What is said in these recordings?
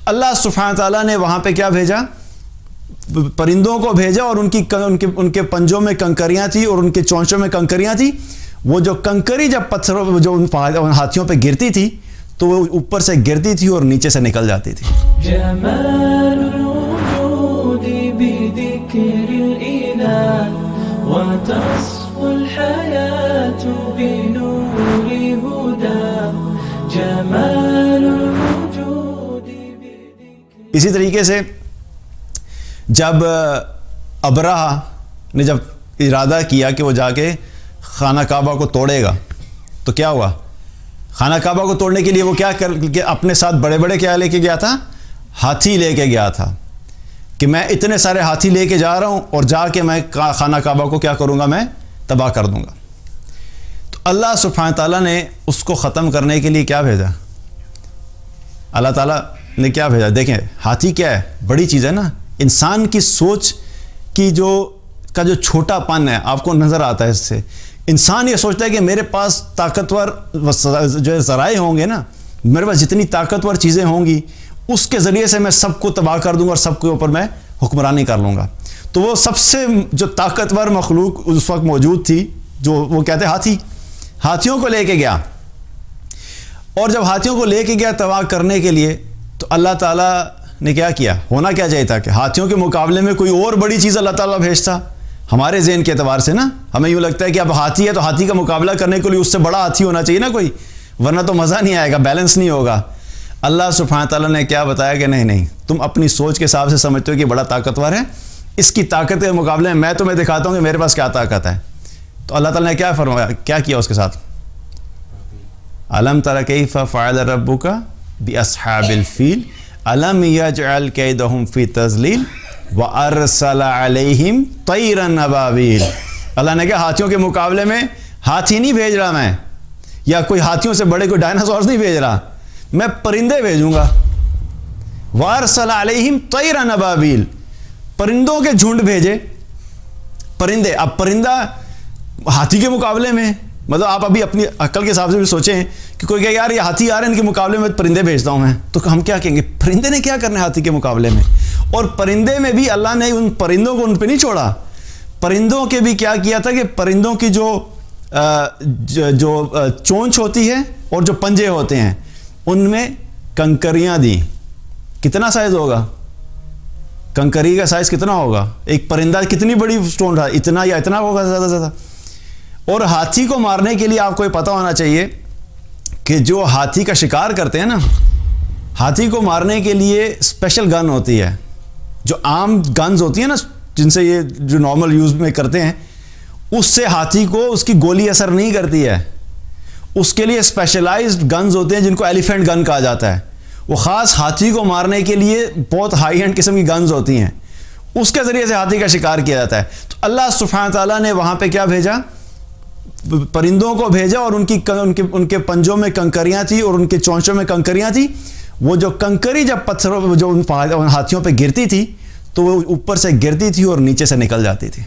اللہ سبحانہ تعالیٰ نے وہاں پہ کیا بھیجا؟ پرندوں کو بھیجا، اور ان کے پنجوں میں کنکریاں تھیں اور ان کے چونچوں میں کنکریاں تھیں. وہ جو کنکری جب پتھروں جو ان ہاتھیوں پہ گرتی تھی تو وہ اوپر سے گرتی تھی اور نیچے سے نکل جاتی تھی. جمال الوجود بذكر الإله وتصفو الحياة بنور هدى جمال الوجود بذكر. اسی طریقے سے جب ابرہہ نے جب ارادہ کیا کہ وہ جا کے خانہ کعبہ کو توڑے گا تو کیا ہوا؟ خانہ کعبہ کو توڑنے کے لیے وہ کیا اپنے ساتھ بڑے بڑے کیا لے کے گیا تھا؟ ہاتھی لے کے گیا تھا کہ میں اتنے سارے ہاتھی لے کے جا رہا ہوں اور جا کے میں خانہ کعبہ کو کیا کروں گا؟ میں تباہ کر دوں گا. تو اللہ سبحانہ تعالیٰ نے اس کو ختم کرنے کے لیے کیا بھیجا؟ اللہ تعالیٰ نے کیا بھیجا؟ دیکھیں ہاتھی کیا ہے؟ بڑی چیز ہے نا. انسان کی سوچ کی جو چھوٹا پن ہے آپ کو نظر آتا ہے اس سے. انسان یہ سوچتا ہے کہ میرے پاس طاقتور جو ذرائع ہوں گے نا، میرے پاس جتنی طاقتور چیزیں ہوں گی اس کے ذریعے سے میں سب کو تباہ کر دوں گا اور سب کے اوپر میں حکمرانی کر لوں گا. تو وہ سب سے جو طاقتور مخلوق اس وقت موجود تھی جو وہ کہتے ہاتھی، ہاتھیوں کو لے کے گیا. اور جب ہاتھیوں کو لے کے گیا تباہ کرنے کے لیے تو اللہ تعالیٰ نے کیا؟ ہونا کیا چاہیے تھا کہ ہاتھیوں کے مقابلے میں کوئی اور بڑی چیز اللہ تعالیٰ بھیجتا. ہمارے ذہن کے اعتبار سے نا ہمیں یوں لگتا ہے کہ اب ہاتھی ہے تو ہاتھی کا مقابلہ کرنے کے لیے اس سے بڑا ہاتھی ہونا چاہیے نا کوئی، ورنہ تو مزہ نہیں آئے گا، بیلنس نہیں ہوگا. اللہ سبحانہ تعالیٰ نے کیا بتایا کہ نہیں تم اپنی سوچ کے حساب سے سمجھتے ہو کہ بڑا طاقتور ہے، اس کی طاقت کے مقابلے میں تمہیں دکھاتا ہوں کہ میرے پاس کیا طاقت ہے. تو اللہ تعالیٰ نے کیا فرمایا؟ کیا کیا اس کے ساتھ؟ الم تر کیف فعل ربک باصحاب الفیل الم یجعل کیدہم فی تضلیل وارسل علیہم طیرا ابابیل. اللہ نے کہا ہاتھیوں کے مقابلے میں ہاتھی نہیں بھیج رہا میں، یا کوئی ہاتھیوں سے بڑے کوئی ڈائناسورز نہیں بھیج رہا، میں پرندے بھیجوں گا. وارسل علیہم طیرا ابابیل، پرندوں کے جھنڈ بھیجے. پرندے، اب پرندہ ہاتھی کے مقابلے میں، مطلب آپ ابھی اپنی عقل کے حساب سے بھی سوچیں کہ کوئی کہ یار یہ ہاتھی آ رہے ہیں ان کے مقابلے میں پرندے بھیجتا ہوں میں، تو ہم کیا کہیں گے؟ پرندے نے کیا کرنا ہے ہاتھی کے مقابلے میں؟ اور پرندے میں بھی اللہ نے ان پرندوں کو ان پہ نہیں چھوڑا. پرندوں کے بھی کیا کیا تھا کہ پرندوں کی جو چونچ ہوتی ہے اور جو پنجے ہوتے ہیں ان میں کنکریاں دی. کتنا سائز ہوگا؟ کنکری کا سائز کتنا ہوگا؟ ایک پرندہ کتنی بڑی سٹون رہا، اتنا یا اتنا ہوگا زیادہ زیادہ. اور ہاتھی کو مارنے کے لیے آپ کو یہ پتہ ہونا چاہیے کہ جو ہاتھی کا شکار کرتے ہیں نا، ہاتھی کو مارنے کے لیے اسپیشل گن ہوتی ہے. جو عام گنز ہوتی ہیں نا جن سے یہ جو نارمل یوز میں کرتے ہیں، اس سے ہاتھی کو اس کی گولی اثر نہیں کرتی ہے. اس کے لیے اسپیشلائزڈ گنز ہوتے ہیں جن کو ایلیفینٹ گن کہا جاتا ہے. وہ خاص ہاتھی کو مارنے کے لیے بہت ہائی اینڈ قسم کی گنز ہوتی ہیں، اس کے ذریعے سے ہاتھی کا شکار کیا جاتا ہے. تو اللہ سبحانہ تعالیٰ نے وہاں پہ کیا بھیجا؟ پرندوں کو بھیجا، اور ان کے پنجوں میں کنکریاں تھیں اور ان کے چونچوں میں کنکریاں تھیں. وہ جو کنکری جب پتھروں جو ان ہاتھیوں پہ گرتی تھی تو وہ اوپر سے گرتی تھی اور نیچے سے نکل جاتی تھی.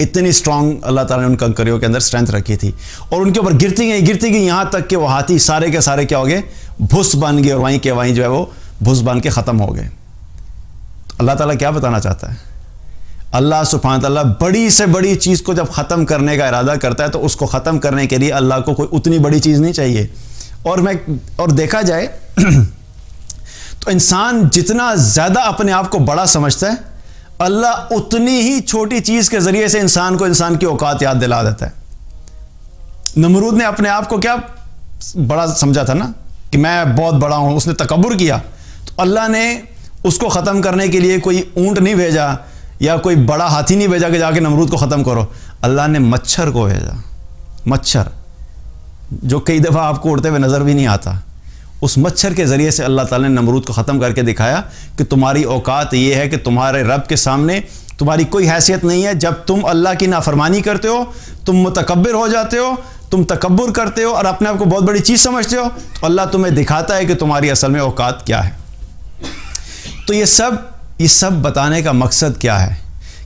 اتنی اسٹرانگ اللہ تعالیٰ نے ان کنکریوں کے اندر اسٹرینتھ رکھی تھی، اور ان کے اوپر گرتی گئی یہاں تک کہ وہ ہاتھی سارے کے سارے کیا ہو گئے؟ بھس بن گئے، اور وہیں کے وہیں جو ہے وہ بھس بن کے ختم ہو گئے. تو اللہ تعالیٰ کیا بتانا چاہتا ہے؟ اللہ سبحانہ تعالیٰ بڑی سے بڑی چیز کو جب ختم کرنے کا ارادہ کرتا ہے تو اس کو ختم کرنے کے لیے اللہ کو کوئی اتنی بڑی چیز نہیں چاہیے. اور دیکھا جائے تو انسان جتنا زیادہ اپنے آپ کو بڑا سمجھتا ہے، اللہ اتنی ہی چھوٹی چیز کے ذریعے سے انسان کی اوقات یاد دلا دیتا ہے. نمرود نے اپنے آپ کو کیا بڑا سمجھا تھا نا کہ میں بہت بڑا ہوں، اس نے تکبر کیا. تو اللہ نے اس کو ختم کرنے کے لیے کوئی اونٹ نہیں بھیجا یا کوئی بڑا ہاتھی نہیں بھیجا کہ جا کے نمرود کو ختم کرو. اللہ نے مچھر کو بھیجا. مچھر جو کئی دفعہ آپ کو اڑتے ہوئے نظر بھی نہیں آتا، اس مچھر کے ذریعے سے اللہ تعالیٰ نے نمرود کو ختم کر کے دکھایا کہ تمہاری اوقات یہ ہے کہ تمہارے رب کے سامنے تمہاری کوئی حیثیت نہیں ہے. جب تم اللہ کی نافرمانی کرتے ہو، تم متکبر ہو جاتے ہو، تم تکبر کرتے ہو اور اپنے آپ کو بہت بڑی چیز سمجھتے ہو، تو اللہ تمہیں دکھاتا ہے کہ تمہاری اصل میں اوقات کیا ہے. تو یہ سب بتانے کا مقصد کیا ہے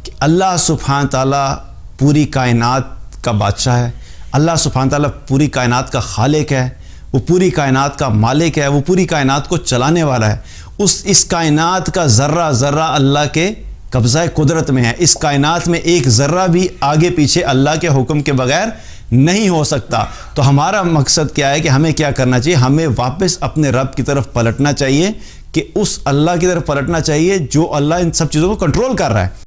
کہ اللہ سبحانہ تعالیٰ پوری کائنات کا بادشاہ ہے، اللہ سبحانہ تعالیٰ پوری کائنات کا خالق ہے. وہ پوری کائنات کا مالک ہے، وہ پوری کائنات کو چلانے والا ہے. اس کائنات کا ذرہ ذرہ اللہ کے قبضہ قدرت میں ہے. اس کائنات میں ایک ذرہ بھی آگے پیچھے اللہ کے حکم کے بغیر نہیں ہو سکتا. تو ہمارا مقصد کیا ہے کہ ہمیں کیا کرنا چاہیے؟ ہمیں واپس اپنے رب کی طرف پلٹنا چاہیے، کہ اس اللہ کی طرف پلٹنا چاہیے جو اللہ ان سب چیزوں کو کنٹرول کر رہا ہے.